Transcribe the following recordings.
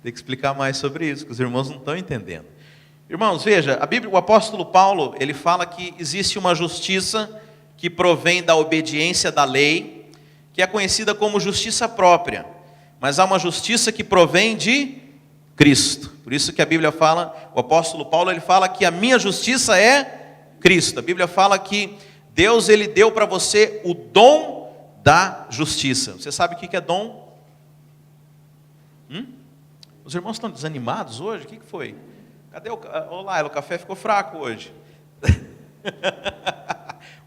Tem que explicar mais sobre isso, que os irmãos não estão entendendo. Irmãos, veja, a Bíblia, o apóstolo Paulo, ele fala que existe uma justiça que provém da obediência da lei, que é conhecida como justiça própria, mas há uma justiça que provém de Cristo. Por isso que a Bíblia fala, o apóstolo Paulo, ele fala que a minha justiça é Cristo. A Bíblia fala que Deus, ele deu para você o dom da justiça. Você sabe o que é dom? Os irmãos estão desanimados hoje? O que foi? Cadê Olá, o café ficou fraco hoje.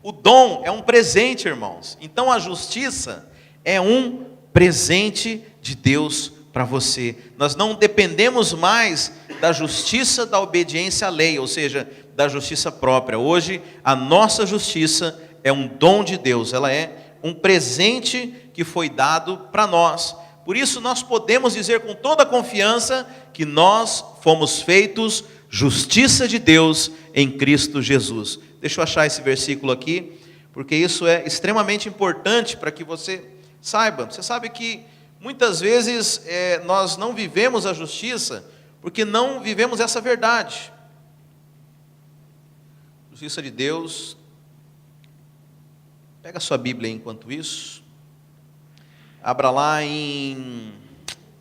O dom é um presente, irmãos. Então a justiça é um presente de Deus para você. Nós não dependemos mais da justiça da obediência à lei, ou seja, da justiça própria. Hoje a nossa justiça é um dom de Deus, ela é um presente que foi dado para nós. Por isso nós podemos dizer com toda confiança que nós fomos feitos justiça de Deus em Cristo Jesus. Deixa eu achar esse versículo aqui, porque isso é extremamente importante para que você saiba. Você sabe que muitas vezes nós não vivemos a justiça porque não vivemos essa verdade. Justiça de Deus. Pega a sua Bíblia aí enquanto isso. Abra lá em,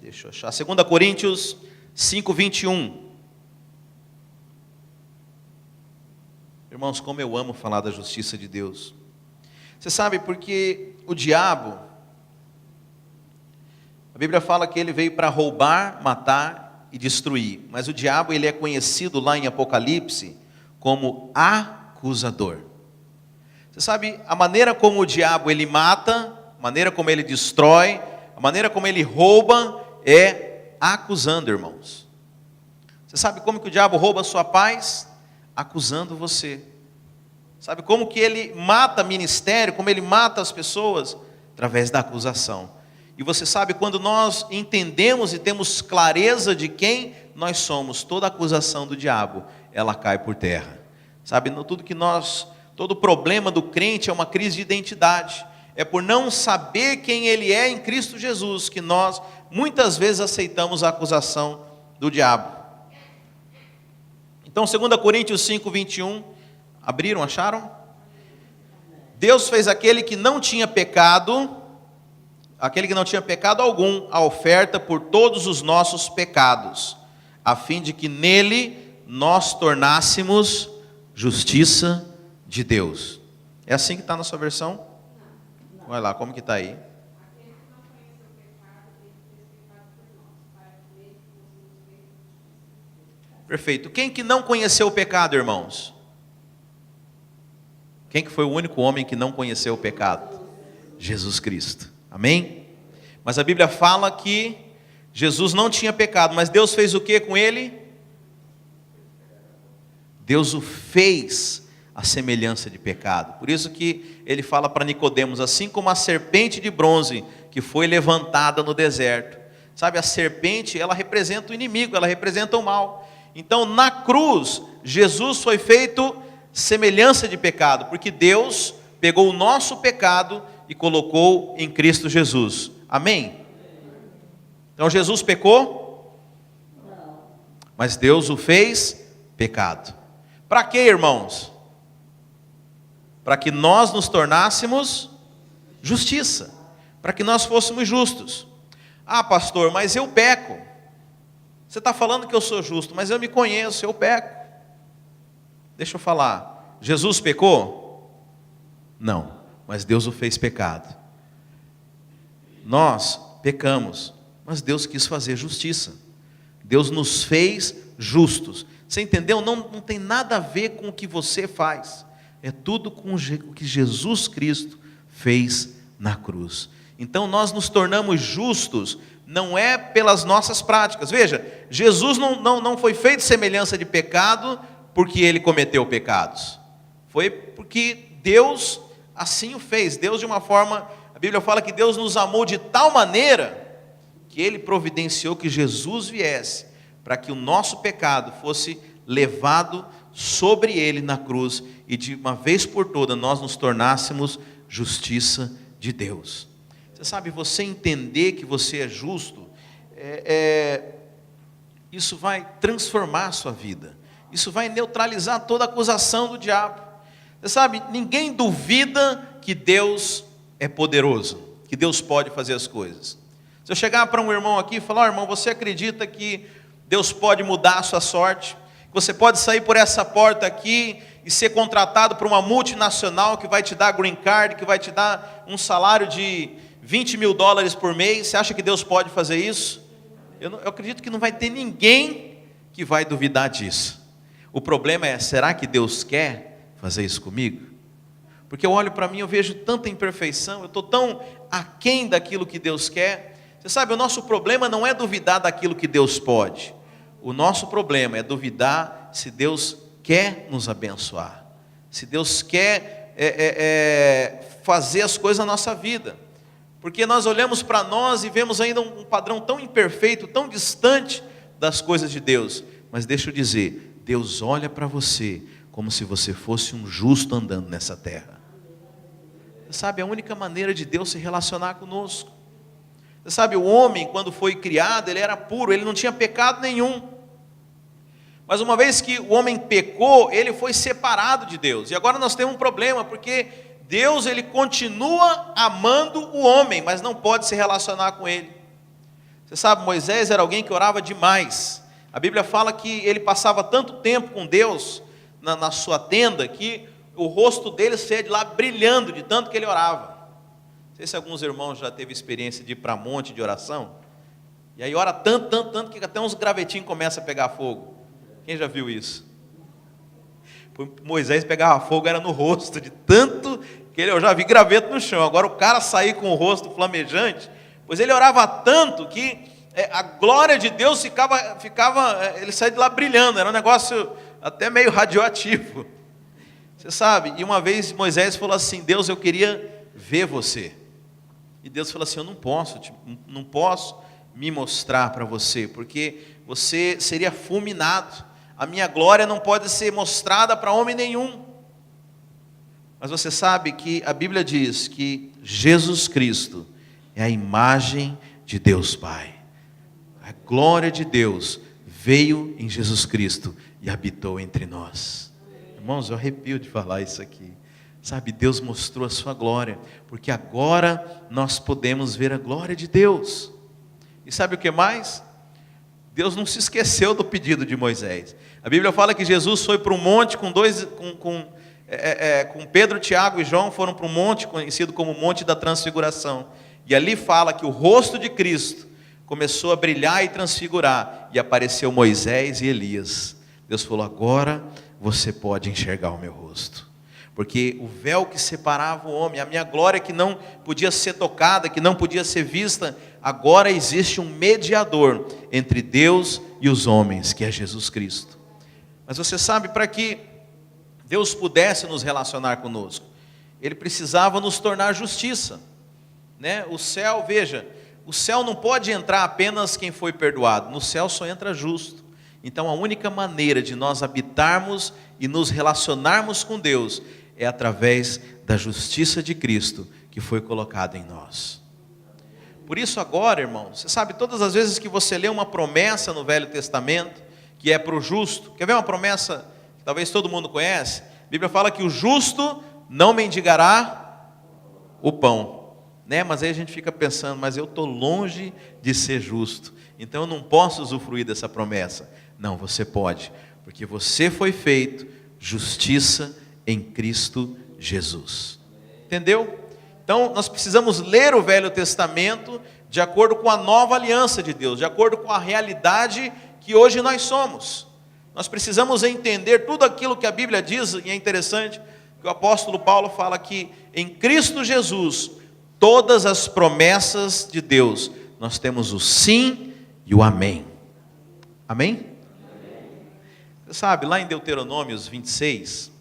deixa eu achar, 2 Coríntios 5:21. Irmãos, como eu amo falar da justiça de Deus. Você sabe, porque o diabo, a Bíblia fala que ele veio para roubar, matar e destruir. Mas o diabo, ele é conhecido lá em Apocalipse como acusador. Você sabe, a maneira como o diabo ele mata, a maneira como ele destrói, a maneira como ele rouba é acusando, irmãos. Você sabe como que o diabo rouba a sua paz? Acusando você. Sabe como que ele mata ministério, como ele mata as pessoas? Através da acusação. E você sabe, quando nós entendemos e temos clareza de quem nós somos, toda acusação do diabo, ela cai por terra. Sabe, todo problema do crente é uma crise de identidade. É por não saber quem ele é em Cristo Jesus que nós muitas vezes aceitamos a acusação do diabo. Então 2 Coríntios 5:21, abriram, acharam? Deus fez aquele que não tinha pecado algum, a oferta por todos os nossos pecados, a fim de que nele nós tornássemos justiça de Deus. É assim que está na sua versão? Olha lá, como que está aí? Perfeito. Quem que não conheceu o pecado, irmãos? Quem que foi o único homem que não conheceu o pecado? Jesus Cristo. Amém? Mas a Bíblia fala que Jesus não tinha pecado, mas Deus fez o que com ele? Deus o fez a semelhança de pecado. Por isso que ele fala para Nicodemos, assim como a serpente de bronze que foi levantada no deserto. Sabe, a serpente, ela representa o inimigo, ela representa o mal. Então, na cruz, Jesus foi feito semelhança de pecado, porque Deus pegou o nosso pecado e colocou em Cristo Jesus. Amém? Então, Jesus pecou? Não. Mas Deus o fez pecado. Para quê, irmãos? Para que nós nos tornássemos justiça, para que nós fôssemos justos. Ah, pastor, mas eu peco. Você está falando que eu sou justo, mas eu me conheço, eu peco. Deixa eu falar, Jesus pecou? Não, mas Deus o fez pecado. Nós pecamos, mas Deus quis fazer justiça. Deus nos fez justos. Você entendeu? Não tem nada a ver com o que você faz. É tudo com o que Jesus Cristo fez na cruz. Então nós nos tornamos justos, não é pelas nossas práticas. Veja, Jesus não foi feito semelhança de pecado porque ele cometeu pecados. Foi porque Deus assim o fez. Deus, de uma forma, a Bíblia fala que Deus nos amou de tal maneira que ele providenciou que Jesus viesse para que o nosso pecado fosse levado sobre ele na cruz e de uma vez por todas nós nos tornássemos justiça de Deus. Você sabe, você entender que você é justo, isso vai transformar a sua vida. Isso vai neutralizar toda acusação do diabo. Você sabe, ninguém duvida que Deus é poderoso, que Deus pode fazer as coisas. Se eu chegar para um irmão aqui e falar: irmão, você acredita que Deus pode mudar a sua sorte? Você pode sair por essa porta aqui e ser contratado por uma multinacional que vai te dar green card, que vai te dar um salário de $20 mil por mês. Você acha que Deus pode fazer isso? Eu acredito que não vai ter ninguém que vai duvidar disso. O problema é, será que Deus quer fazer isso comigo? Porque eu olho para mim, eu vejo tanta imperfeição, eu estou tão aquém daquilo que Deus quer. Você sabe, o nosso problema não é duvidar daquilo que Deus pode. O nosso problema é duvidar se Deus quer nos abençoar, se Deus quer fazer as coisas na nossa vida. Porque nós olhamos para nós e vemos ainda um padrão tão imperfeito, tão distante das coisas de Deus. Mas deixa eu dizer, Deus olha para você como se você fosse um justo andando nessa terra. Você sabe, a única maneira de Deus se relacionar conosco. Você sabe, o homem, quando foi criado, ele era puro, ele não tinha pecado nenhum. Mas uma vez que o homem pecou, ele foi separado de Deus. E agora nós temos um problema, porque Deus, ele continua amando o homem, mas não pode se relacionar com ele. Você sabe, Moisés era alguém que orava demais. A Bíblia fala que ele passava tanto tempo com Deus na sua tenda, que o rosto dele saía de lá brilhando, de tanto que ele orava. Não sei se alguns irmãos já teve experiência de ir para monte de oração, e aí ora tanto, que até uns gravetinhos começam a pegar fogo. Quem já viu isso? Moisés pegava fogo, era no rosto, de tanto que eu já vi graveto no chão. Agora o cara sair com o rosto flamejante, pois ele orava tanto que a glória de Deus ele saía de lá brilhando, era um negócio até meio radioativo. Você sabe, e uma vez Moisés falou assim: Deus, eu queria ver você. E Deus falou assim: eu não posso me mostrar para você, porque você seria fulminado. A minha glória não pode ser mostrada para homem nenhum. Mas você sabe que a Bíblia diz que Jesus Cristo é a imagem de Deus Pai. A glória de Deus veio em Jesus Cristo e habitou entre nós. Irmãos, eu arrepio de falar isso aqui. Sabe, Deus mostrou a sua glória, porque agora nós podemos ver a glória de Deus. E sabe o que mais? Deus não se esqueceu do pedido de Moisés. A Bíblia fala que Jesus foi para um monte com Pedro, Tiago e João, foram para um monte conhecido como Monte da Transfiguração. E ali fala que o rosto de Cristo começou a brilhar e transfigurar, e apareceu Moisés e Elias. Deus falou: agora você pode enxergar o meu rosto. Porque o véu que separava o homem, a minha glória que não podia ser tocada, que não podia ser vista, agora existe um mediador entre Deus e os homens, que é Jesus Cristo. Mas você sabe, para que Deus pudesse nos relacionar conosco, Ele precisava nos tornar justiça, né? O céu, veja, o céu não pode entrar apenas quem foi perdoado, no céu só entra justo. Então a única maneira de nós habitarmos e nos relacionarmos com Deus é através da justiça de Cristo que foi colocada em nós. Por isso agora, irmão, você sabe, todas as vezes que você lê uma promessa no Velho Testamento, que é para o justo, quer ver uma promessa que talvez todo mundo conhece? A Bíblia fala que o justo não mendigará o pão, né? Mas aí a gente fica pensando, mas eu estou longe de ser justo, então eu não posso usufruir dessa promessa. Não, você pode, porque você foi feito justiça em Cristo Jesus. Entendeu? Então nós precisamos ler o Velho Testamento de acordo com a nova aliança de Deus, de acordo com a realidade que hoje nós somos. Nós precisamos entender tudo aquilo que a Bíblia diz, e é interessante que o apóstolo Paulo fala que em Cristo Jesus, todas as promessas de Deus, nós temos o sim e o amém. Amém? Você sabe, lá em Deuteronômios 26,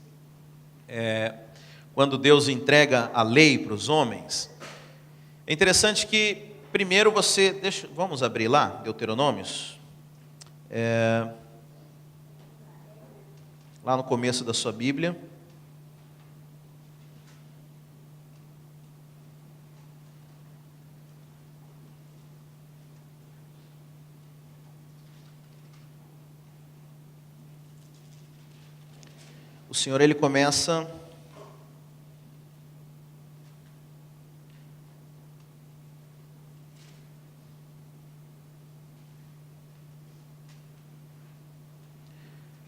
quando Deus entrega a lei para os homens, é interessante que primeiro vamos abrir lá, Deuteronômios, lá no começo da sua Bíblia. o Senhor ele começa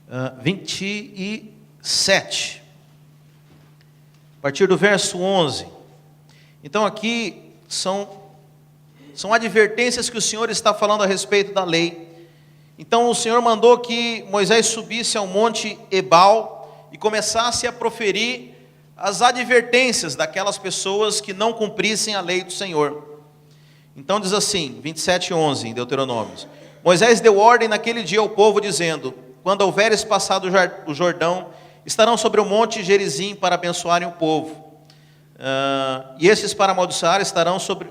uh, 27, a partir do verso 11. Então aqui são advertências que o Senhor está falando a respeito da lei. Então o Senhor mandou que Moisés subisse ao monte Ebal e começasse a proferir as advertências daquelas pessoas que não cumprissem a lei do Senhor. Então diz assim, 27:11 em Deuteronômio: Moisés deu ordem naquele dia ao povo, dizendo: quando houveres passado o Jordão, estarão sobre o monte Gerizim para abençoarem o povo. E esses para amaldiçoar estarão sobre...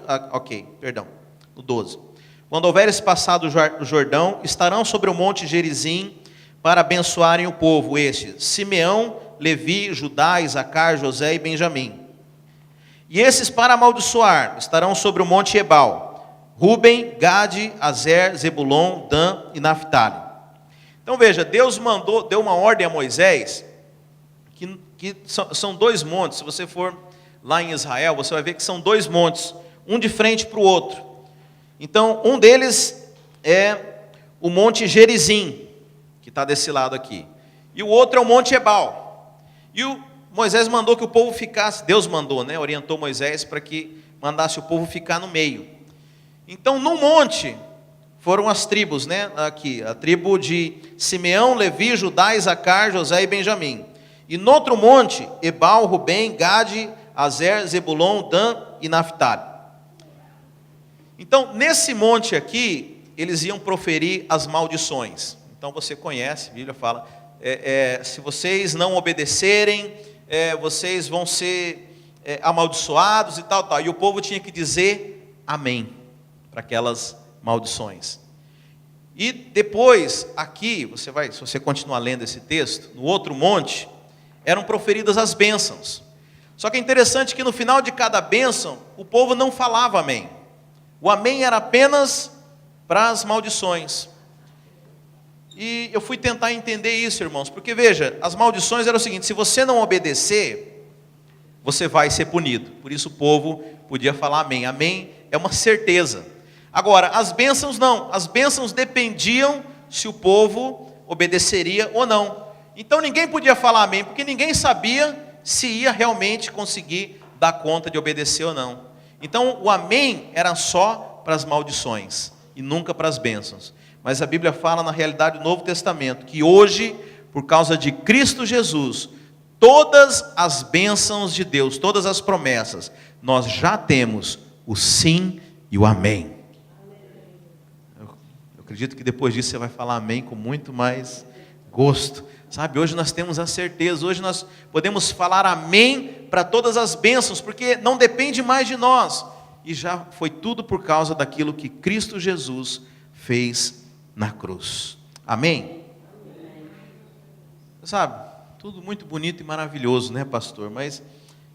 no 12. Quando houveres passado o Jordão, estarão sobre o monte Gerizim para abençoarem o povo. Estes: Simeão, Levi, Judá, Isacar, José e Benjamim. E esses para amaldiçoar estarão sobre o monte Ebal: Ruben, Gade, Azer, Zebulon, Dan e Naftali. Então veja, Deus deu uma ordem a Moisés, que são dois montes. Se você for lá em Israel, você vai ver que são dois montes, um de frente para o outro. Então, um deles é o monte Gerizim, que está desse lado aqui. E o outro é o monte Ebal. E Moisés mandou que o povo ficasse, Deus mandou, orientou Moisés para que mandasse o povo ficar no meio. Então, no monte, foram as tribos, aqui, a tribo de Simeão, Levi, Judá, Isacar, José e Benjamim. E no outro monte, Ebal, Rubem, Gade, Azer, Zebulon, Dan e Naftali. Então, nesse monte aqui, eles iam proferir as maldições. Então, você conhece, a Bíblia fala, se vocês não obedecerem, vocês vão ser amaldiçoados e tal. E o povo tinha que dizer amém para aquelas maldições. E depois, aqui, se você continuar lendo esse texto, no outro monte, eram proferidas as bênçãos. Só que é interessante que no final de cada bênção, o povo não falava amém. O amém era apenas para as maldições. E eu fui tentar entender isso, irmãos, porque veja, as maldições eram o seguinte: se você não obedecer, você vai ser punido. Por isso o povo podia falar amém. Amém é uma certeza. Agora, as bênçãos não. As bênçãos dependiam se o povo obedeceria ou não. Então ninguém podia falar amém, porque ninguém sabia se ia realmente conseguir dar conta de obedecer ou não. Então o amém era só para as maldições e nunca para as bênçãos. Mas a Bíblia fala na realidade do Novo Testamento que hoje, por causa de Cristo Jesus, todas as bênçãos de Deus, todas as promessas, nós já temos o sim e o amém. Eu acredito que depois disso você vai falar amém com muito mais gosto. Sabe, hoje nós temos a certeza, hoje nós podemos falar amém para todas as bênçãos, porque não depende mais de nós. E já foi tudo por causa daquilo que Cristo Jesus fez na cruz. Amém? Sabe, tudo muito bonito e maravilhoso, pastor? Mas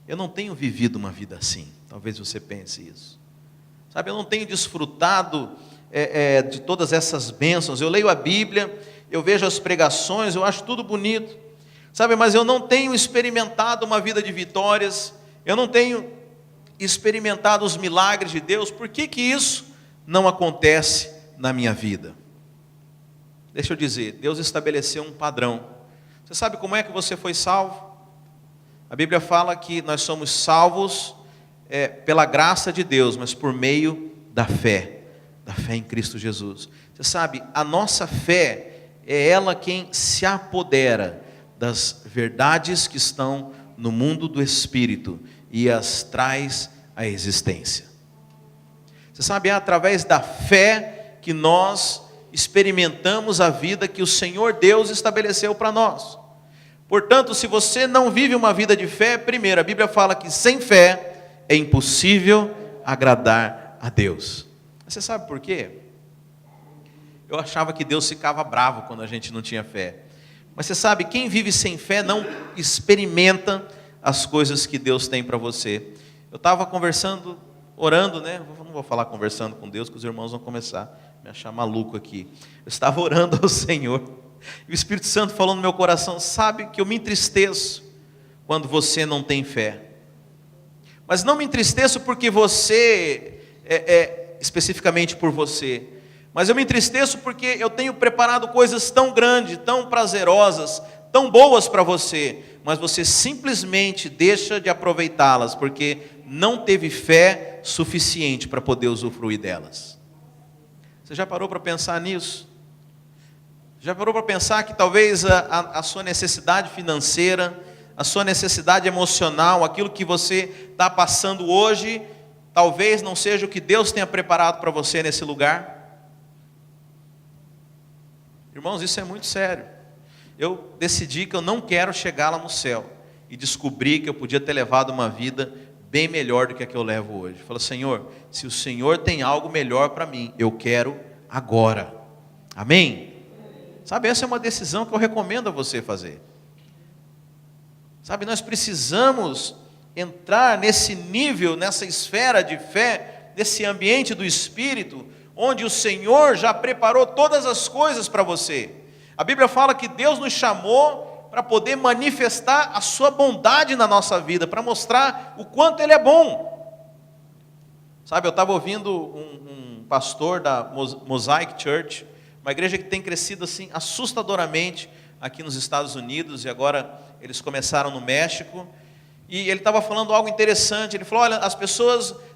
eu não tenho vivido uma vida assim. Talvez você pense isso. Sabe, eu não tenho desfrutado de todas essas bênçãos. Eu leio a Bíblia, eu vejo as pregações, eu acho tudo bonito, sabe, mas eu não tenho experimentado uma vida de vitórias, eu não tenho experimentado os milagres de Deus. Por que isso não acontece na minha vida? Deixa eu dizer, Deus estabeleceu um padrão. Você sabe como é que você foi salvo? A Bíblia fala que nós somos salvos pela graça de Deus, mas por meio da fé em Cristo Jesus. Você sabe, a nossa fé é ela quem se apodera das verdades que estão no mundo do Espírito e as traz à existência. Você sabe, é através da fé que nós experimentamos a vida que o Senhor Deus estabeleceu para nós. Portanto, se você não vive uma vida de fé, primeiro, a Bíblia fala que sem fé é impossível agradar a Deus. Você sabe por quê? Eu achava que Deus ficava bravo quando a gente não tinha fé. Mas você sabe, quem vive sem fé não experimenta as coisas que Deus tem para você. Eu estava conversando, orando, não vou falar conversando com Deus, que os irmãos vão começar a me achar maluco aqui. Eu estava orando ao Senhor. E o Espírito Santo falou no meu coração: sabe que eu me entristeço quando você não tem fé. Mas não me entristeço porque você, especificamente por você, mas eu me entristeço porque eu tenho preparado coisas tão grandes, tão prazerosas, tão boas para você, mas você simplesmente deixa de aproveitá-las, porque não teve fé suficiente para poder usufruir delas. Você já parou para pensar nisso? Já parou para pensar que talvez a sua necessidade financeira, a sua necessidade emocional, aquilo que você está passando hoje, talvez não seja o que Deus tenha preparado para você nesse lugar? Irmãos, isso é muito sério. Eu decidi que eu não quero chegar lá no céu e descobri que eu podia ter levado uma vida bem melhor do que a que eu levo hoje. Falei: Senhor, se o Senhor tem algo melhor para mim, eu quero agora. Amém? Sabe, essa é uma decisão que eu recomendo a você fazer. Sabe, nós precisamos entrar nesse nível, nessa esfera de fé, nesse ambiente do Espírito, onde o Senhor já preparou todas as coisas para você. A Bíblia fala que Deus nos chamou para poder manifestar a sua bondade na nossa vida, para mostrar o quanto Ele é bom. Sabe, eu estava ouvindo um pastor da Mosaic Church, uma igreja que tem crescido assim assustadoramente aqui nos Estados Unidos, e agora eles começaram no México, e ele estava falando algo interessante. Ele falou: olha,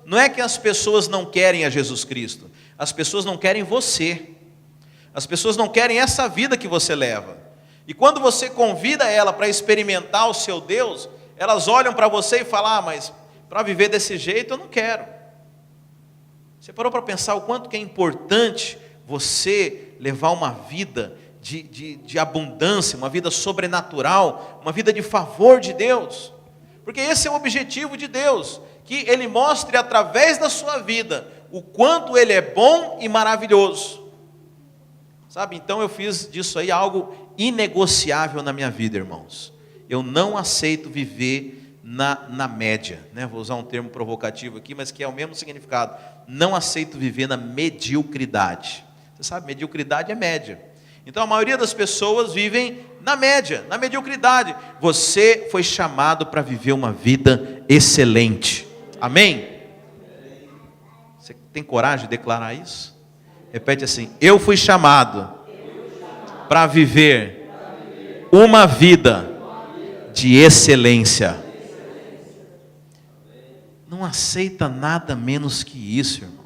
não é que as pessoas não querem a Jesus Cristo, as pessoas não querem você, as pessoas não querem essa vida que você leva, e quando você convida ela para experimentar o seu Deus, elas olham para você e falam: ah, mas para viver desse jeito eu não quero. Você parou para pensar o quanto que é importante você levar uma vida de abundância, uma vida sobrenatural, uma vida de favor de Deus? Porque esse é o objetivo de Deus, que Ele mostre através da sua vida o quanto Ele é bom e maravilhoso. Sabe, então eu fiz disso aí algo inegociável na minha vida, irmãos. Eu não aceito viver na média, né? Vou usar um termo provocativo aqui, mas que é o mesmo significado. Não aceito viver na mediocridade. Você sabe, mediocridade é média. Então a maioria das pessoas vivem na média, na mediocridade. Você foi chamado para viver uma vida excelente. Amém? Você tem coragem de declarar isso? Repete assim: eu fui chamado para viver uma vida de excelência. Não aceita nada menos que isso, irmãos.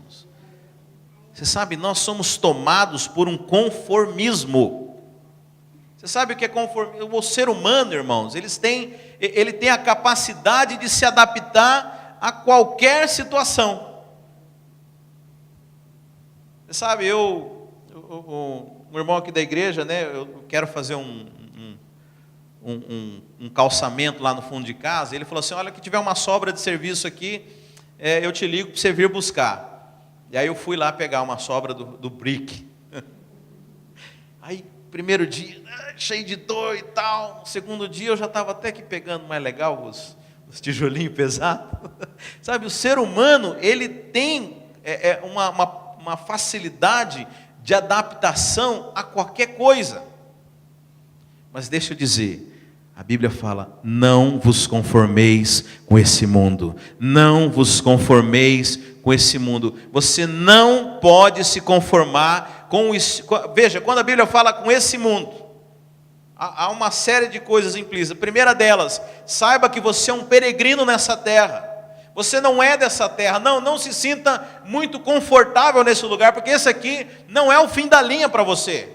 Você sabe, nós somos tomados por um conformismo. Você sabe o que é conformismo? O ser humano, irmãos, ele tem a capacidade de se adaptar a qualquer situação. Você sabe, um irmão aqui da igreja, né, eu quero fazer um calçamento lá no fundo de casa. Ele falou assim: olha, que tiver uma sobra de serviço aqui, eu te ligo para você vir buscar. E aí eu fui lá pegar uma sobra do brick. Aí, primeiro dia, cheio de dor e tal. No segundo dia eu já estava até que pegando mais legal os tijolinhos pesados. Sabe, o ser humano, ele tem uma facilidade de adaptação a qualquer coisa. Mas deixa eu dizer, a Bíblia fala: não vos conformeis com esse mundo. Não vos conformeis com esse mundo. Você não pode se conformar com isso. Veja, quando a Bíblia fala com esse mundo, há uma série de coisas implícitas. A primeira delas: saiba que você é um peregrino nessa terra. Você não é dessa terra. Não se sinta muito confortável nesse lugar, porque esse aqui não é o fim da linha para você.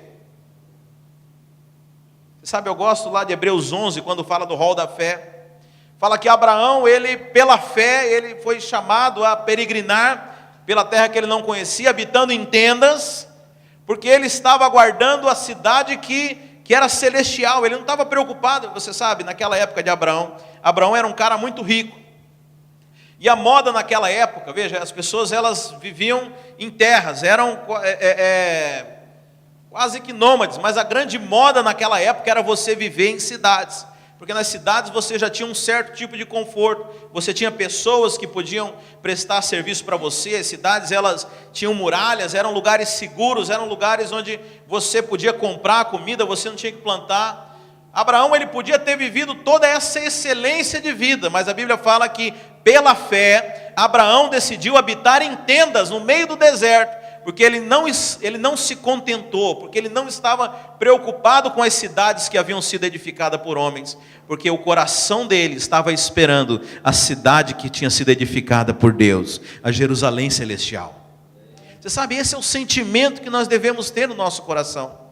Sabe, eu gosto lá de Hebreus 11, quando fala do rol da fé. Fala que Abraão, pela fé, ele foi chamado a peregrinar pela terra que ele não conhecia, habitando em tendas, porque ele estava aguardando a cidade que era celestial. Ele não estava preocupado. Você sabe, naquela época de Abraão era um cara muito rico. E a moda naquela época, veja, as pessoas, elas viviam em terras, eram quase que nômades, mas a grande moda naquela época era você viver em cidades. Porque nas cidades você já tinha um certo tipo de conforto, você tinha pessoas que podiam prestar serviço para você, as cidades elas tinham muralhas, eram lugares seguros, eram lugares onde você podia comprar comida, você não tinha que plantar. Abraão ele podia ter vivido toda essa excelência de vida, mas a Bíblia fala que pela fé, Abraão decidiu habitar em tendas no meio do deserto, porque ele não se contentou, porque ele não estava preocupado com as cidades que haviam sido edificadas por homens, porque o coração dele estava esperando a cidade que tinha sido edificada por Deus, a Jerusalém celestial. Você sabe, esse é o sentimento que nós devemos ter no nosso coração.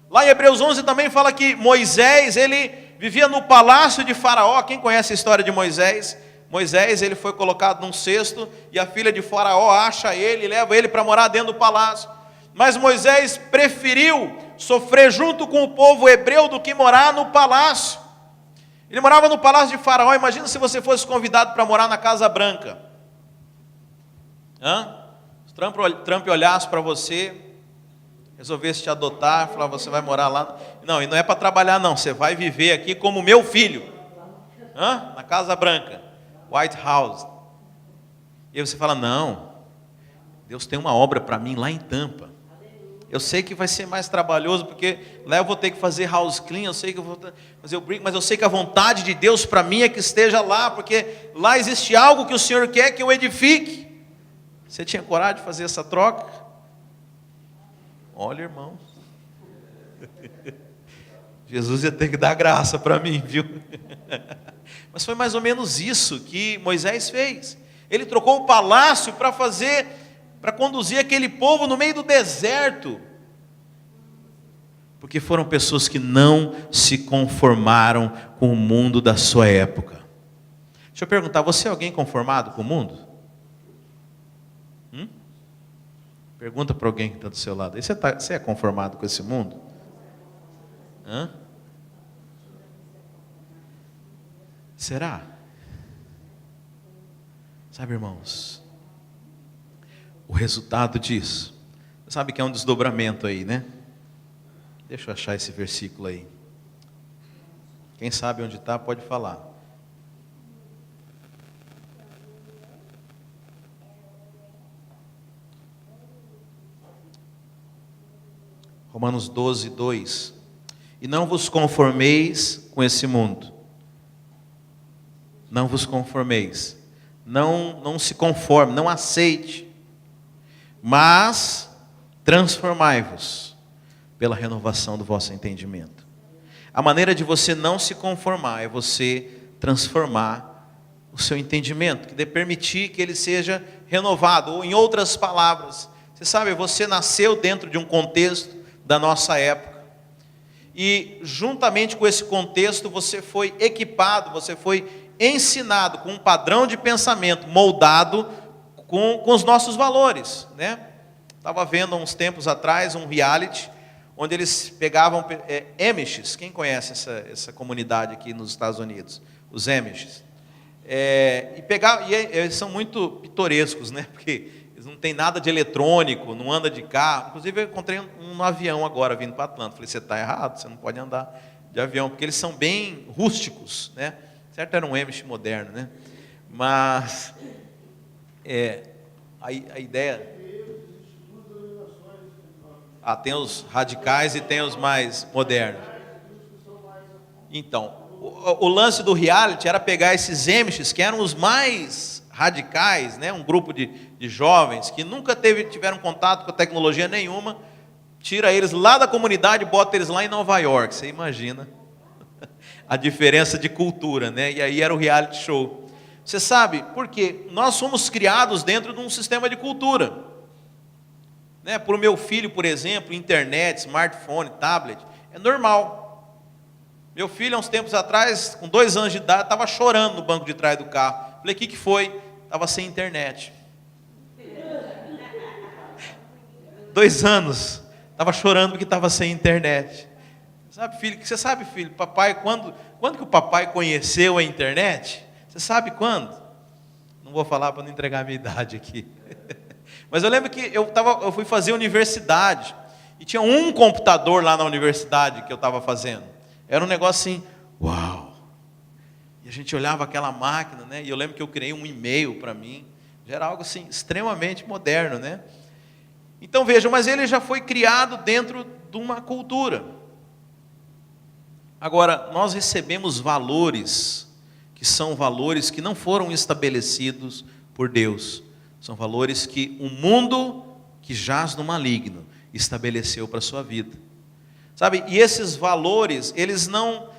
Lá em Hebreus 11 também fala que Moisés, ele vivia no palácio de Faraó. Quem conhece a história de Moisés? Moisés, ele foi colocado num cesto, e a filha de Faraó acha ele, leva ele para morar dentro do palácio. Mas Moisés preferiu sofrer junto com o povo hebreu do que morar no palácio. Ele morava no palácio de Faraó. Imagina se você fosse convidado para morar na Casa Branca. Se Trump olhasse para você, resolvesse te adotar, falar, você vai morar lá. Não, e não é para trabalhar não, você vai viver aqui como meu filho. Na Casa Branca. White House. E aí você fala, não, Deus tem uma obra para mim lá em Tampa. Eu sei que vai ser mais trabalhoso, porque lá eu vou ter que fazer house clean, eu sei que eu vou fazer o brick, mas eu sei que a vontade de Deus para mim é que esteja lá, porque lá existe algo que o Senhor quer que eu edifique. Você tinha coragem de fazer essa troca? Olha, irmão, Jesus ia ter que dar graça para mim, viu? Mas foi mais ou menos isso que Moisés fez. Ele trocou o palácio para conduzir aquele povo no meio do deserto. Porque foram pessoas que não se conformaram com o mundo da sua época. Deixa eu perguntar, você é alguém conformado com o mundo? Pergunta para alguém que está do seu lado. Você é conformado com esse mundo? Será? Sabe, irmãos, o resultado disso, sabe que é um desdobramento aí, né? Deixa eu achar esse versículo aí. Quem sabe onde está, pode falar. Romanos 12, 2. E não vos conformeis com esse mundo. Não vos conformeis, não se conforme, não aceite, mas transformai-vos pela renovação do vosso entendimento. A maneira de você não se conformar é você transformar o seu entendimento, que permitir que ele seja renovado, ou em outras palavras, você sabe, você nasceu dentro de um contexto da nossa época, e juntamente com esse contexto você foi equipado, você foi ensinado com um padrão de pensamento moldado com os nossos valores, né? Estava vendo há uns tempos atrás um reality onde eles pegavam Amishes. Quem conhece essa comunidade aqui nos Estados Unidos? Os Amishes. Eles são muito pitorescos, né? Porque eles não têm nada de eletrônico, não andam de carro. Inclusive eu encontrei um avião agora vindo para Atlanta. Falei, você está errado, você não pode andar de avião, porque eles são bem rústicos, né? Certo, era um Amish moderno, né? Mas a ideia... tem os radicais e tem os mais modernos. Então, o lance do reality era pegar esses Amishes, que eram os mais radicais, né? Um grupo de jovens que nunca tiveram contato com tecnologia nenhuma, tira eles lá da comunidade e bota eles lá em Nova York. Você imagina a diferença de cultura, né? E aí era o reality show. Você sabe, porque nós somos criados dentro de um sistema de cultura, né? Para o meu filho, por exemplo, internet, smartphone, tablet, é normal. Meu filho, há uns tempos atrás, com 2 anos de idade, estava chorando no banco de trás do carro. Falei, o que foi? Estava sem internet. 2 anos, estava chorando porque estava sem internet. Sabe, filho, você sabe, filho, papai, quando que o papai conheceu a internet? Você sabe quando? Não vou falar para não entregar a minha idade aqui. Mas eu lembro que eu fui fazer universidade, e tinha um computador lá na universidade que eu estava fazendo. Era um negócio assim, Uau! E a gente olhava aquela máquina, né? E eu lembro que eu criei um e-mail para mim. Já era algo assim, extremamente moderno, né? Então vejam, mas ele já foi criado dentro de uma cultura. Agora, nós recebemos valores, que são valores que não foram estabelecidos por Deus. São valores que o mundo que jaz no maligno estabeleceu para a sua vida. Sabe, e esses valores, eles não...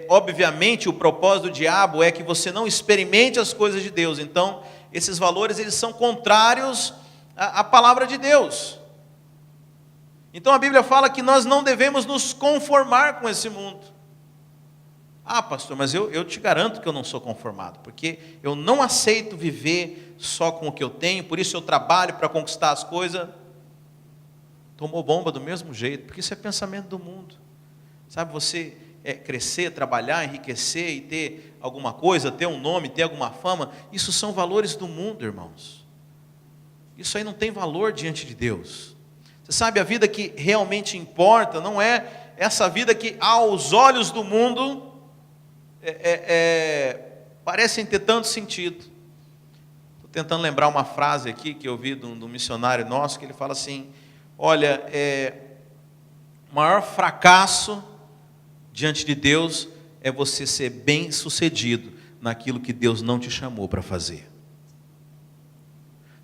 obviamente, o propósito do diabo é que você não experimente as coisas de Deus. Então, esses valores, eles são contrários à palavra de Deus. Então, a Bíblia fala que nós não devemos nos conformar com esse mundo. Ah, pastor, mas eu te garanto que eu não sou conformado, porque eu não aceito viver só com o que eu tenho, por isso eu trabalho para conquistar as coisas. Tomou bomba do mesmo jeito, porque isso é pensamento do mundo. Sabe, você crescer, trabalhar, enriquecer e ter alguma coisa, ter um nome, ter alguma fama, isso são valores do mundo, irmãos. Isso aí não tem valor diante de Deus. Você sabe, a vida que realmente importa não é essa vida que aos olhos do mundo parecem ter tanto sentido. Estou tentando lembrar uma frase aqui que eu vi de um missionário nosso, que ele fala assim: olha, o maior fracasso diante de Deus é você ser bem sucedido naquilo que Deus não te chamou para fazer.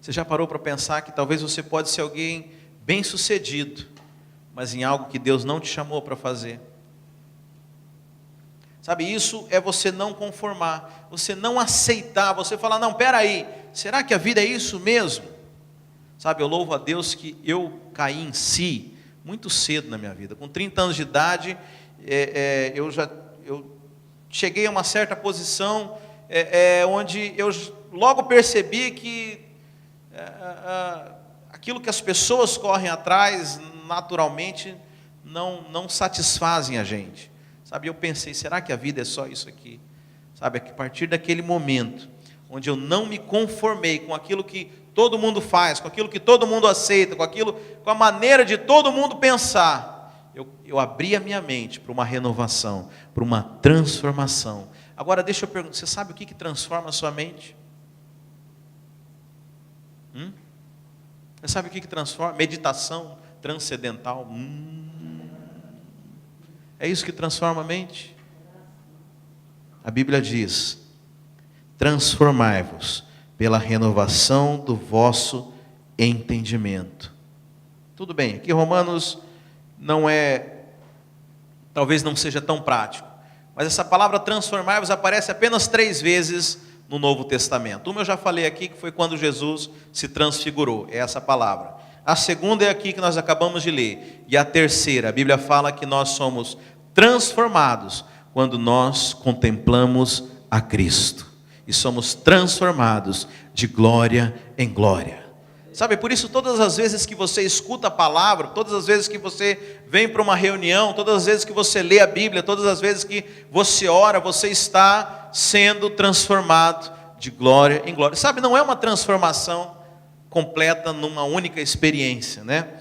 Você já parou para pensar que talvez você pode ser alguém bem sucedido, mas em algo que Deus não te chamou para fazer? Sabe, isso é você não conformar, você não aceitar, você falar: não, peraí, será que a vida é isso mesmo? Sabe, eu louvo a Deus que eu caí em si muito cedo na minha vida. Com 30 anos de idade, eu cheguei a uma certa posição onde eu logo percebi que aquilo que as pessoas correm atrás, naturalmente, não satisfazem a gente. Sabe, eu pensei: será que a vida é só isso aqui? Sabe, a partir daquele momento, onde eu não me conformei com aquilo que todo mundo faz, com aquilo que todo mundo aceita, com a maneira de todo mundo pensar, eu abri a minha mente para uma renovação, para uma transformação. Agora deixa eu perguntar, você sabe o que transforma a sua mente? Você sabe o que transforma? Meditação transcendental. É isso que transforma a mente? A Bíblia diz: transformai-vos pela renovação do vosso entendimento. Tudo bem, aqui Romanos talvez não seja tão prático, mas essa palavra transformar-vos aparece apenas 3 vezes no Novo Testamento. Uma eu já falei aqui, que foi quando Jesus se transfigurou, é essa palavra. A segunda é aqui que nós acabamos de ler. E a terceira, a Bíblia fala que nós somos transformados quando nós contemplamos a Cristo. E somos transformados de glória em glória. Sabe, por isso todas as vezes que você escuta a palavra, todas as vezes que você vem para uma reunião, todas as vezes que você lê a Bíblia, todas as vezes que você ora, você está sendo transformado de glória em glória. Sabe, não é uma transformação completa numa única experiência, né?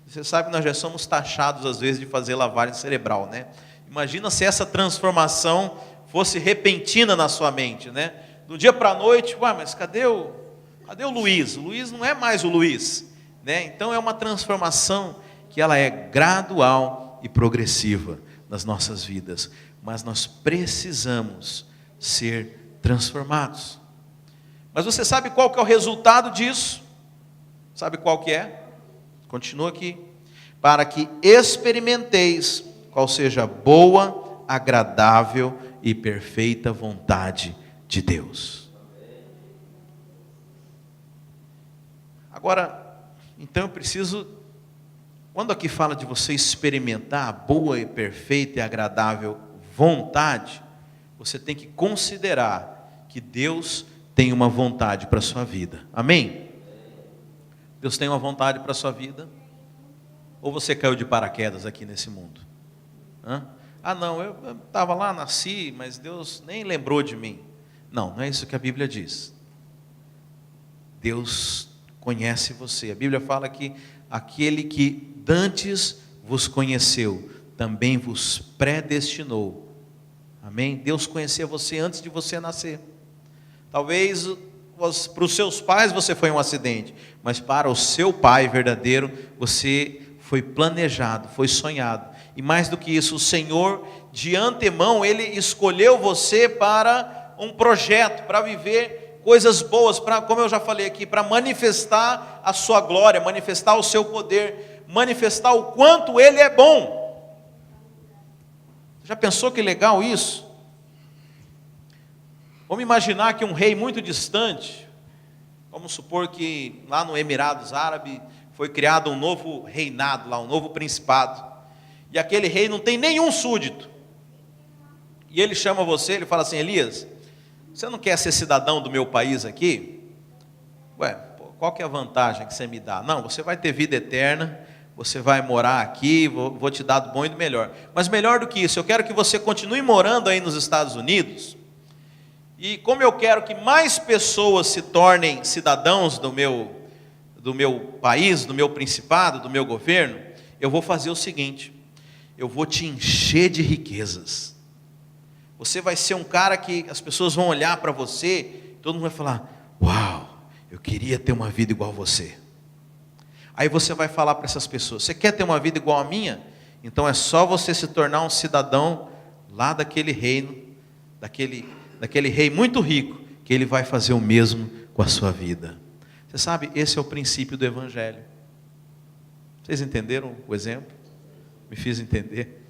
Você sabe que nós já somos taxados às vezes de fazer lavagem cerebral, né? Imagina se essa transformação fosse repentina na sua mente, né? Do dia para a noite, mas cadê o Luiz? O Luiz não é mais o Luiz, né? Então é uma transformação que ela é gradual e progressiva nas nossas vidas, mas nós precisamos ser transformados. Mas você sabe qual que é o resultado disso? Sabe qual que é? Continua aqui. Para que experimenteis qual seja a boa, agradável e perfeita vontade de Deus. Agora, então eu preciso, quando aqui fala de você experimentar a boa e perfeita e agradável vontade, você tem que considerar que Deus tem uma vontade para a sua vida. Amém? Deus tem uma vontade para a sua vida? Ou você caiu de paraquedas aqui nesse mundo? Não, eu estava lá, nasci, mas Deus nem lembrou de mim. Não é isso que a Bíblia diz. Deus conhece você. A Bíblia fala que aquele que dantes vos conheceu, também vos predestinou Amém? Deus conhecia você antes de você nascer. Talvez para os seus pais você foi um acidente, mas para o seu pai verdadeiro, você foi planejado, foi sonhado. E mais do que isso, o Senhor, de antemão, Ele escolheu você para um projeto, para viver coisas boas, como eu já falei aqui, para manifestar a sua glória, manifestar o seu poder, manifestar o quanto Ele é bom. Já pensou que legal isso? Vamos imaginar que um rei muito distante, vamos supor que lá no Emirados Árabes foi criado um novo reinado lá, um novo principado, e aquele rei não tem nenhum súdito, e ele chama você, ele fala assim: Elias, você não quer ser cidadão do meu país aqui? Ué, qual que é a vantagem que você me dá? Não, você vai ter vida eterna, você vai morar aqui, vou te dar do bom e do melhor. Mas melhor do que isso, eu quero que você continue morando aí nos Estados Unidos, e como eu quero que mais pessoas se tornem cidadãos do meu país, do meu principado, do meu governo, eu vou fazer o seguinte: eu vou te encher de riquezas. Você vai ser um cara que as pessoas vão olhar para você, todo mundo vai falar: uau, eu queria ter uma vida igual a você. Aí você vai falar para essas pessoas: você quer ter uma vida igual a minha? Então é só você se tornar um cidadão lá daquele reino, daquele rei muito rico, que ele vai fazer o mesmo com a sua vida. Você sabe, esse é o princípio do Evangelho. Vocês entenderam o exemplo? Me fiz entender?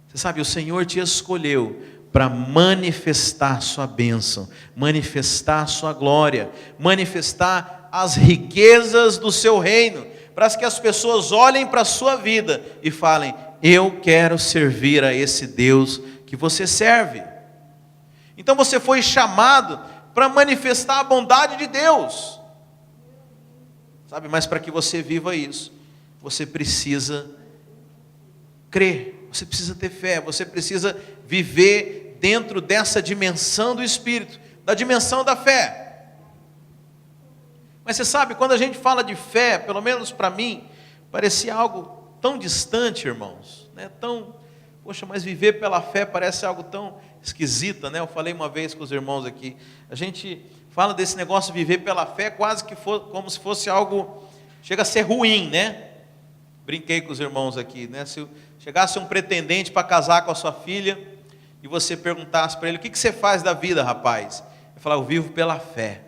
Você sabe, o Senhor te escolheu para manifestar a sua bênção, manifestar a sua glória, manifestar as riquezas do seu reino, para que as pessoas olhem para a sua vida e falem: eu quero servir a esse Deus que você serve. Então você foi chamado para manifestar a bondade de Deus, sabe? Mas para que você viva isso, você precisa crer, você precisa ter fé, você precisa viver dentro dessa dimensão do Espírito, da dimensão da fé. Mas você sabe, quando a gente fala de fé, pelo menos para mim, parecia algo tão distante, irmãos, né? Poxa, mas viver pela fé parece algo tão esquisito, né? Eu falei uma vez com os irmãos aqui, a gente fala desse negócio de viver pela fé quase que como se fosse algo, chega a ser ruim, né? Brinquei com os irmãos aqui, né? Se chegasse um pretendente para casar com a sua filha e você perguntasse para ele: o que você faz da vida, rapaz? Ele falava: eu vivo pela fé.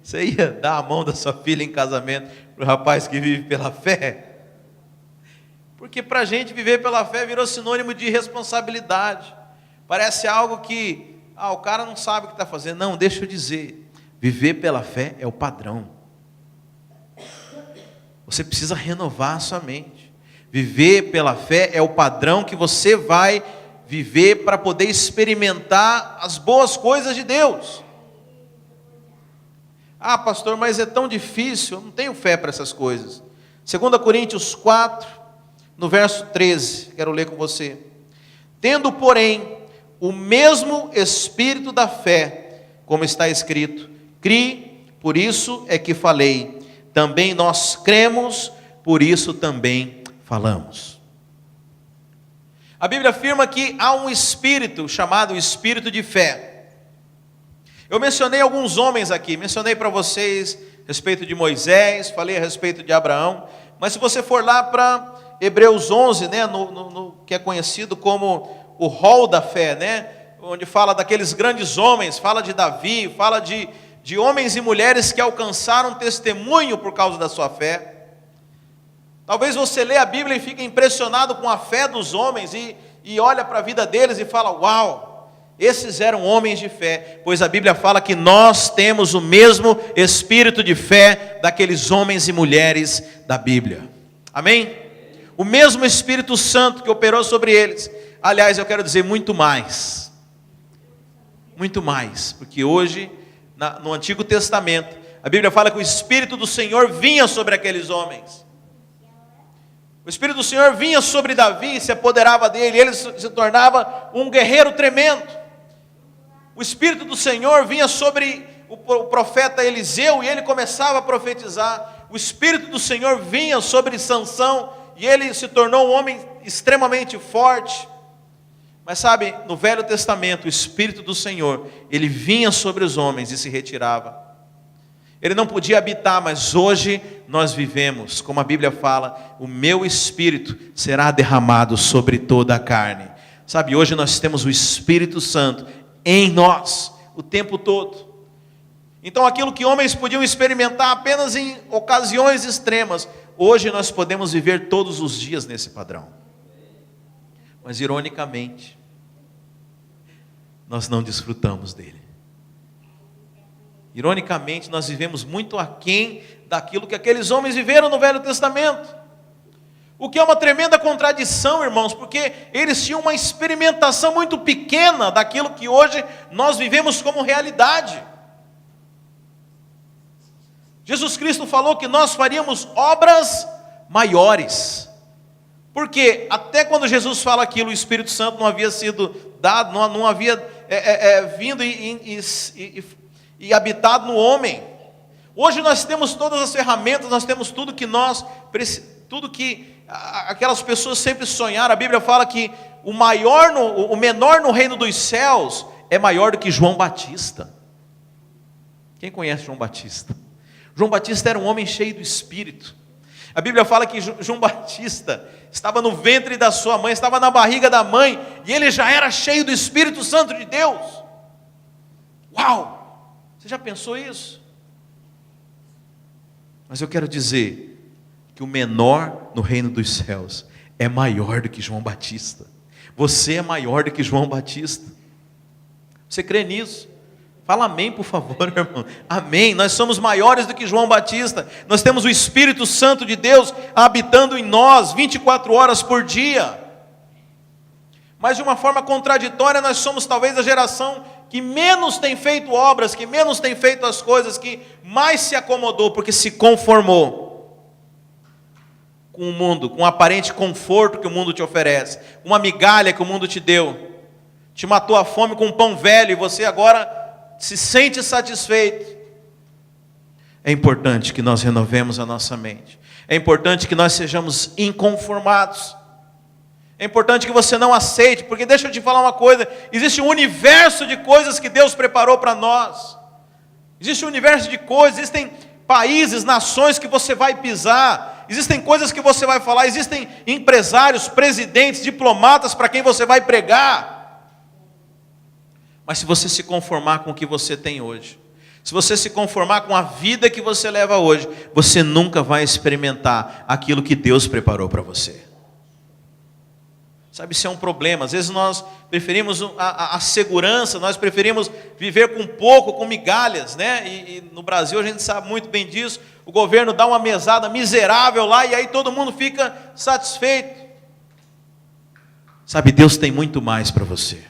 Você ia dar a mão da sua filha em casamento para o rapaz que vive pela fé? Porque para a gente viver pela fé virou sinônimo de responsabilidade. Parece algo que, o cara não sabe o que está fazendo. Não, deixa eu dizer, viver pela fé é o padrão. Você precisa renovar a sua mente. Viver pela fé é o padrão que você vai viver para poder experimentar as boas coisas de Deus. Ah, pastor, mas é tão difícil, eu não tenho fé para essas coisas. 2 Coríntios 4, no verso 13, quero ler com você. Tendo, porém, o mesmo espírito da fé, como está escrito: crie, por isso é que falei. Também nós cremos, por isso também falamos. A Bíblia afirma que há um espírito chamado espírito de fé. Eu mencionei alguns homens aqui, mencionei para vocês a respeito de Moisés, falei a respeito de Abraão, mas se você for lá para Hebreus 11, né, que é conhecido como o rol da fé, né, onde fala daqueles grandes homens, fala de Davi, fala de homens e mulheres que alcançaram testemunho por causa da sua fé. Talvez você lê a Bíblia e fique impressionado com a fé dos homens e olha para a vida deles e fala: uau, esses eram homens de fé, pois a Bíblia fala que nós temos o mesmo espírito de fé daqueles homens e mulheres da Bíblia. Amém? O mesmo Espírito Santo que operou sobre eles. Aliás, eu quero dizer muito mais, porque hoje, no Antigo Testamento, a Bíblia fala que o Espírito do Senhor vinha sobre aqueles homens. O Espírito do Senhor vinha sobre Davi, se apoderava dele, ele se tornava um guerreiro tremendo. O Espírito do Senhor vinha sobre o profeta Eliseu e ele começava a profetizar. O Espírito do Senhor vinha sobre Sansão e ele se tornou um homem extremamente forte. Mas sabe, no Velho Testamento, o Espírito do Senhor, ele vinha sobre os homens e se retirava. Ele não podia habitar, mas hoje nós vivemos, como a Bíblia fala, o meu Espírito será derramado sobre toda a carne. Sabe, hoje nós temos o Espírito Santo em nós, o tempo todo. Então aquilo que homens podiam experimentar apenas em ocasiões extremas, hoje nós podemos viver todos os dias nesse padrão. Mas ironicamente, nós não desfrutamos dele. Ironicamente, nós vivemos muito aquém daquilo que aqueles homens viveram no Velho Testamento. O que é uma tremenda contradição, irmãos, porque eles tinham uma experimentação muito pequena daquilo que hoje nós vivemos como realidade. Jesus Cristo falou que nós faríamos obras maiores. Porque até quando Jesus fala aquilo, o Espírito Santo não havia sido dado, não havia vindo e habitado no homem. Hoje nós temos todas as ferramentas, nós temos tudo que aquelas pessoas sempre sonharam. A Bíblia fala que o menor no reino dos céus é maior do que João Batista. Quem conhece João Batista? João Batista era um homem cheio do Espírito. A Bíblia fala que João Batista estava no ventre da sua mãe, estava na barriga da mãe, e ele já era cheio do Espírito Santo de Deus. Uau! Você já pensou isso? Mas eu quero dizer que o menor no reino dos céus é maior do que João Batista. Você é maior do que João Batista. Você crê nisso? Fala amém, por favor, irmão. Amém. Nós somos maiores do que João Batista. Nós temos o Espírito Santo de Deus habitando em nós 24 horas por dia. Mas de uma forma contraditória, nós somos talvez a geração que menos tem feito obras, que menos tem feito as coisas, que mais se acomodou, porque se conformou com o mundo, com o aparente conforto que o mundo te oferece, uma migalha que o mundo te deu, te matou a fome com um pão velho, e você agora se sente satisfeito. É importante que nós renovemos a nossa mente, é importante que nós sejamos inconformados. É importante que você não aceite, porque deixa eu te falar uma coisa, existe um universo de coisas que Deus preparou para nós. Existe um universo de coisas, existem países, nações que você vai pisar, existem coisas que você vai falar, existem empresários, presidentes, diplomatas para quem você vai pregar. Mas se você se conformar com o que você tem hoje, se você se conformar com a vida que você leva hoje, você nunca vai experimentar aquilo que Deus preparou para você. Sabe, isso é um problema. Às vezes nós preferimos a segurança, nós preferimos viver com pouco, com migalhas, né? E no Brasil a gente sabe muito bem disso. O governo dá uma mesada miserável lá e aí todo mundo fica satisfeito. Sabe, Deus tem muito mais para você.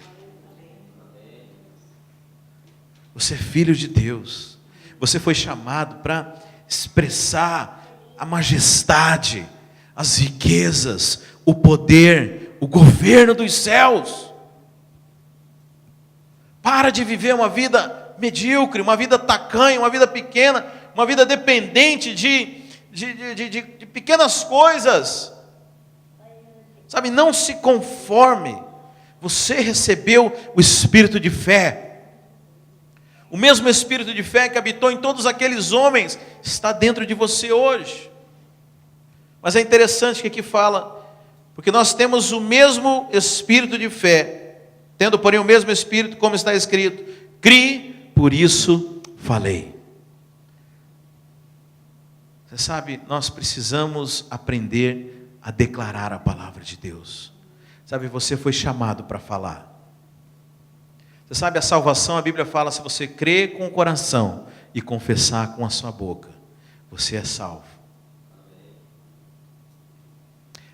Você é filho de Deus. Você foi chamado para expressar a majestade, as riquezas, o poder, o governo dos céus. Para de viver uma vida medíocre, uma vida tacanha, uma vida pequena, uma vida dependente de pequenas coisas. Sabe, não se conforme. Você recebeu o Espírito de fé. O mesmo Espírito de fé que habitou em todos aqueles homens está dentro de você hoje. Mas é interessante que aqui fala, porque nós temos o mesmo Espírito de fé, tendo porém o mesmo Espírito, como está escrito, criei, por isso falei. Você sabe, nós precisamos aprender a declarar a palavra de Deus. Sabe, você foi chamado para falar. Você sabe, a salvação, a Bíblia fala, se você crer com o coração e confessar com a sua boca, você é salvo.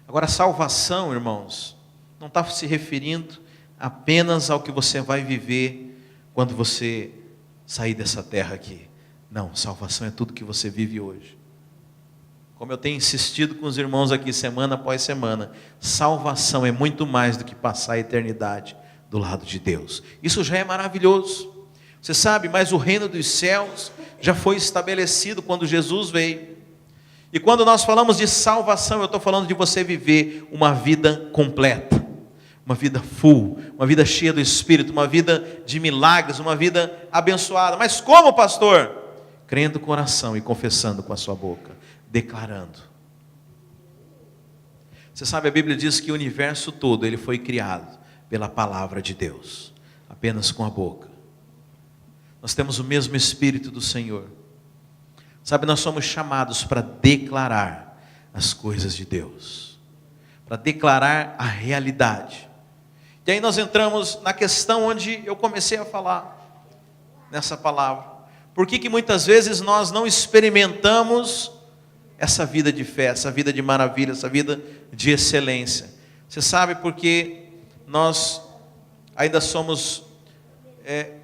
Agora, a salvação, irmãos, não está se referindo apenas ao que você vai viver quando você sair dessa terra aqui. Não, salvação é tudo que você vive hoje. Como eu tenho insistido com os irmãos aqui semana após semana, salvação é muito mais do que passar a eternidade do lado de Deus. Isso já é maravilhoso. Você sabe, mas o reino dos céus já foi estabelecido quando Jesus veio. E quando nós falamos de salvação, eu estou falando de você viver uma vida completa, uma vida full, uma vida cheia do Espírito, uma vida de milagres, uma vida abençoada. Mas como, pastor? Crendo com o coração e confessando com a sua boca, declarando. Você sabe, a Bíblia diz que o universo todo ele foi criado pela palavra de Deus, apenas com a boca. Nós temos o mesmo Espírito do Senhor. Sabe, nós somos chamados para declarar as coisas de Deus, para declarar a realidade. E aí nós entramos na questão onde eu comecei a falar nessa palavra. Por que muitas vezes nós não experimentamos essa vida de fé, essa vida de maravilha, essa vida de excelência? Você sabe, porque nós ainda somos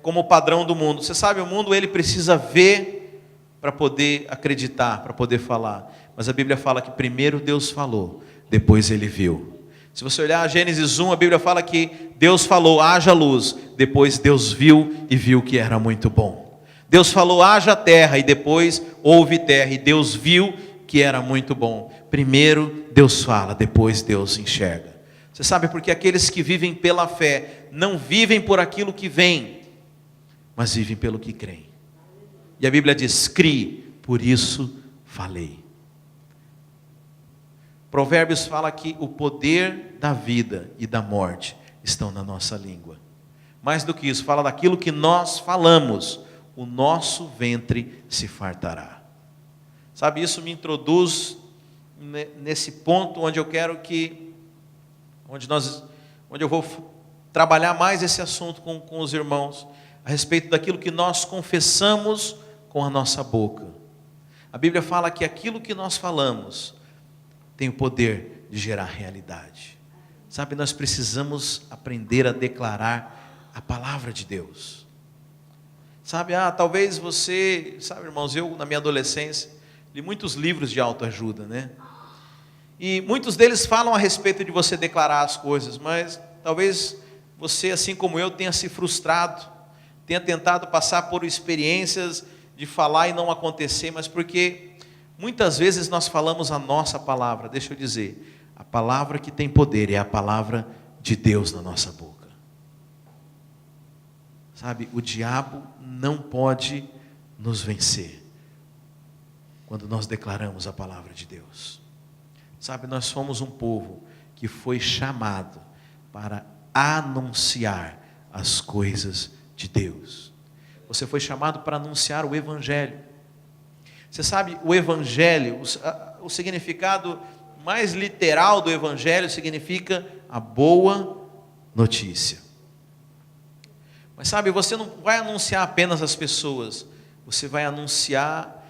como o padrão do mundo. Você sabe, o mundo ele precisa ver para poder acreditar, para poder falar. Mas a Bíblia fala que primeiro Deus falou, depois ele viu. Se você olhar Gênesis 1, a Bíblia fala que Deus falou, haja luz. Depois Deus viu e viu que era muito bom. Deus falou, haja terra, e depois houve terra, e Deus viu que era muito bom. Primeiro Deus fala, depois Deus enxerga. Você sabe, porque aqueles que vivem pela fé, não vivem por aquilo que vem, mas vivem pelo que creem. E a Bíblia diz, crie, por isso falei. Provérbios fala que o poder da vida e da morte estão na nossa língua. Mais do que isso, fala daquilo que nós falamos, o nosso ventre se fartará. Sabe, isso me introduz nesse ponto onde eu quero que, onde eu vou trabalhar mais esse assunto com os irmãos, a respeito daquilo que nós confessamos com a nossa boca. A Bíblia fala que aquilo que nós falamos tem o poder de gerar realidade. Sabe, nós precisamos aprender a declarar a palavra de Deus. Sabe, talvez você, sabe, irmãos, eu na minha adolescência li muitos livros de autoajuda, né? E muitos deles falam a respeito de você declarar as coisas, mas talvez você, assim como eu, tenha se frustrado, tenha tentado passar por experiências de falar e não acontecer, mas porque muitas vezes nós falamos a nossa palavra. Deixa eu dizer, a palavra que tem poder é a palavra de Deus na nossa boca. Sabe, o diabo não pode nos vencer quando nós declaramos a palavra de Deus. Sabe, nós somos um povo que foi chamado para anunciar as coisas de Deus. Você foi chamado para anunciar o Evangelho. Você sabe, o Evangelho, o significado mais literal do Evangelho significa a boa notícia. Mas sabe, você não vai anunciar apenas as pessoas, você vai anunciar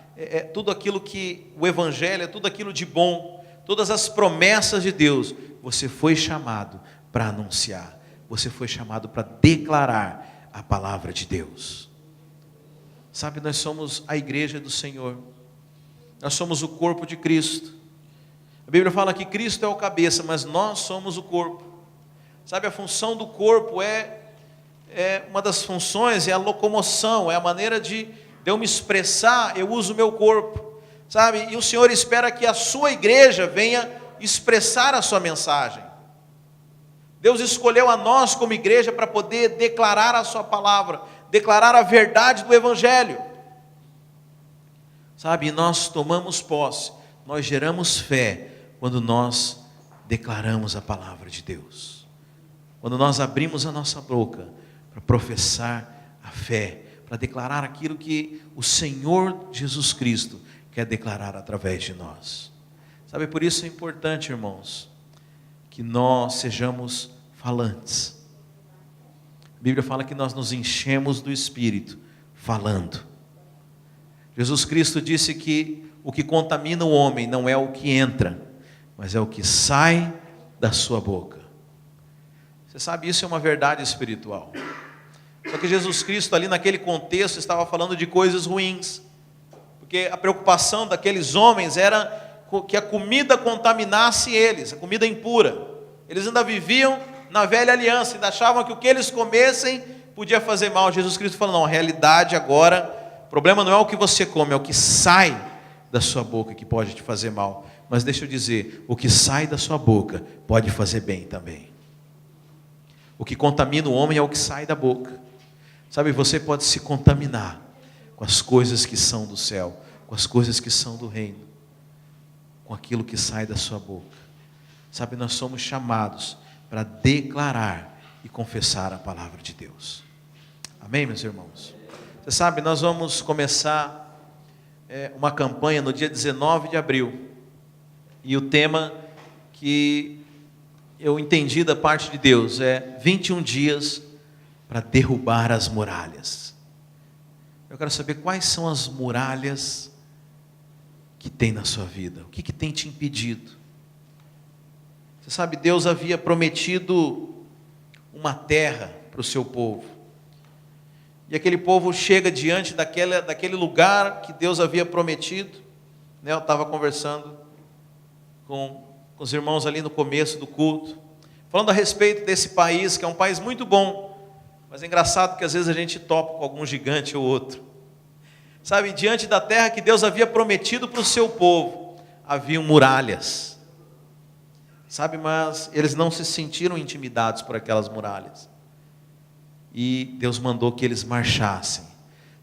tudo aquilo que o Evangelho é, tudo aquilo de bom, todas as promessas de Deus. Você foi chamado para anunciar, você foi chamado para declarar a palavra de Deus. Sabe, nós somos a igreja do Senhor, nós somos o corpo de Cristo. A Bíblia fala que Cristo é o cabeça, mas nós somos o corpo. Sabe, a função do corpo uma das funções é a locomoção, é a maneira de eu me expressar, eu uso o meu corpo, sabe, e o Senhor espera que a sua igreja venha expressar a sua mensagem. Deus escolheu a nós como igreja para poder declarar a sua palavra, declarar a verdade do Evangelho, sabe, e nós tomamos posse, nós geramos fé, quando nós declaramos a palavra de Deus, quando nós abrimos a nossa boca, para professar a fé, para declarar aquilo que o Senhor Jesus Cristo quer declarar através de nós. Sabe, por isso é importante, irmãos, que nós sejamos falantes. A Bíblia fala que nós nos enchemos do Espírito falando. Jesus Cristo disse que o que contamina o homem não é o que entra, mas é o que sai da sua boca. Você sabe, isso é uma verdade espiritual. Só que Jesus Cristo ali naquele contexto estava falando de coisas ruins, porque a preocupação daqueles homens era que a comida contaminasse eles, a comida impura. Eles ainda viviam na velha aliança, ainda achavam que o que eles comessem podia fazer mal. Jesus Cristo falou, não, a realidade agora, o problema não é o que você come, é o que sai da sua boca que pode te fazer mal. Mas deixa eu dizer, o que sai da sua boca pode fazer bem também. O que contamina o homem é o que sai da boca. Sabe, você pode se contaminar com as coisas que são do céu, com as coisas que são do reino, com aquilo que sai da sua boca. Sabe, nós somos chamados para declarar e confessar a palavra de Deus. Amém, meus irmãos? Você sabe, nós vamos começar uma campanha no dia 19 de abril. E o tema que eu entendi da parte de Deus é 21 dias para derrubar as muralhas. Eu quero saber quais são as muralhas que tem na sua vida. O que tem te impedido? Você sabe, Deus havia prometido uma terra para o seu povo. E aquele povo chega diante daquele lugar que Deus havia prometido. Eu estava conversando com os irmãos ali no começo do culto, falando a respeito desse país, que é um país muito bom, mas é engraçado que às vezes a gente topa com algum gigante ou outro. Sabe, diante da terra que Deus havia prometido para o seu povo, haviam muralhas. Sabe, mas eles não se sentiram intimidados por aquelas muralhas. E Deus mandou que eles marchassem.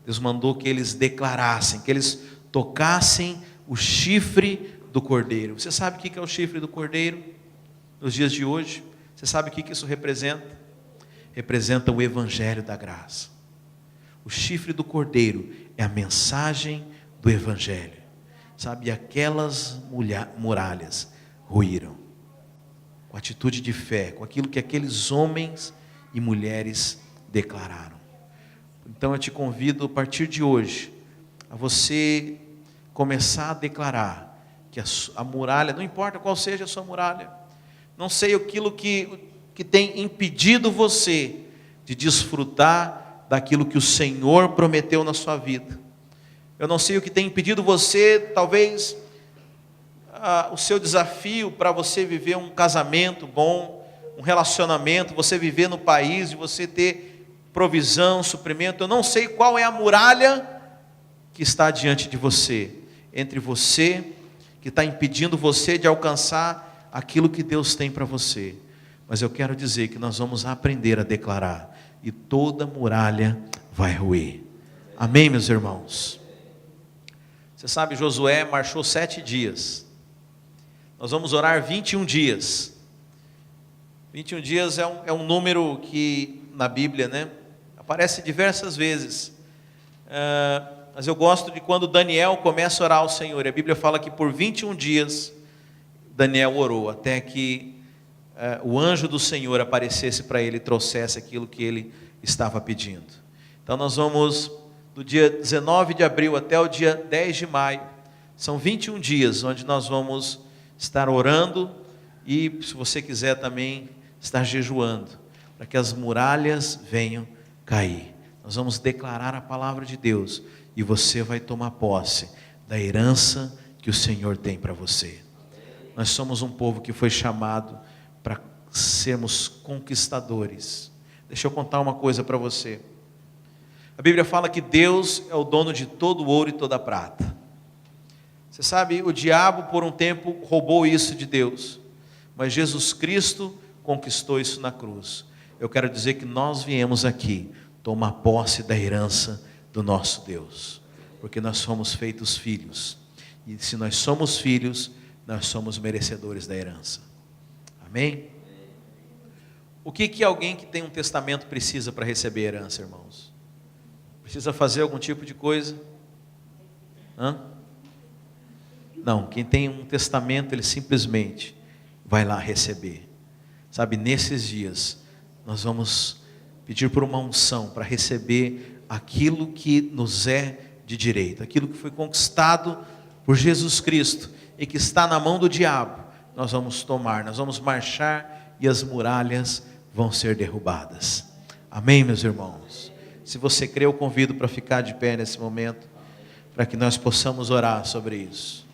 Deus mandou que eles declarassem, que eles tocassem o chifre do cordeiro. Você sabe o que é o chifre do cordeiro nos dias de hoje? Você sabe o que isso representa? Representa o evangelho da graça. O chifre do cordeiro é a mensagem do evangelho. Sabe, e aquelas muralhas ruíram com atitude de fé, com aquilo que aqueles homens e mulheres declararam. Então eu te convido a partir de hoje a você começar a declarar que a muralha, não importa qual seja a sua muralha, não sei aquilo que tem impedido você de desfrutar daquilo que o Senhor prometeu na sua vida. Eu não sei o que tem impedido você, talvez o seu desafio para você viver um casamento bom, um relacionamento, você viver no país, e você ter provisão, suprimento. Eu não sei qual é a muralha que está diante de você, entre você, que está impedindo você de alcançar aquilo que Deus tem para você. Mas eu quero dizer que nós vamos aprender a declarar, e toda muralha vai ruir. Amém, meus irmãos? Você sabe, Josué marchou 7 dias. Nós vamos orar 21 dias. 21 dias é um número que na Bíblia, aparece diversas vezes. Mas eu gosto de quando Daniel começa a orar ao Senhor. A Bíblia fala que por 21 dias Daniel orou, até que o anjo do Senhor aparecesse para ele e trouxesse aquilo que ele estava pedindo. Então nós vamos, do dia 19 de abril até o dia 10 de maio, são 21 dias onde nós vamos estar orando e, se você quiser também, estar jejuando, para que as muralhas venham cair. Nós vamos declarar a palavra de Deus e você vai tomar posse da herança que o Senhor tem para você. Nós somos um povo que foi chamado para sermos conquistadores. Deixa eu contar uma coisa para você. A Bíblia fala que Deus é o dono de todo o ouro e toda a prata. Você sabe, o diabo por um tempo roubou isso de Deus, mas Jesus Cristo conquistou isso na cruz. Eu quero dizer que nós viemos aqui tomar posse da herança do nosso Deus, porque nós somos feitos filhos, e se nós somos filhos, nós somos merecedores da herança. Amém? O que alguém que tem um testamento precisa para receber herança, irmãos? Precisa fazer algum tipo de coisa? Não, quem tem um testamento, ele simplesmente vai lá receber. Sabe, nesses dias, nós vamos pedir por uma unção para receber aquilo que nos é de direito, aquilo que foi conquistado por Jesus Cristo e que está na mão do diabo. Nós vamos tomar, nós vamos marchar e as muralhas vão ser derrubadas. Amém, meus irmãos? Se você crê, eu convido para ficar de pé nesse momento, para que nós possamos orar sobre isso.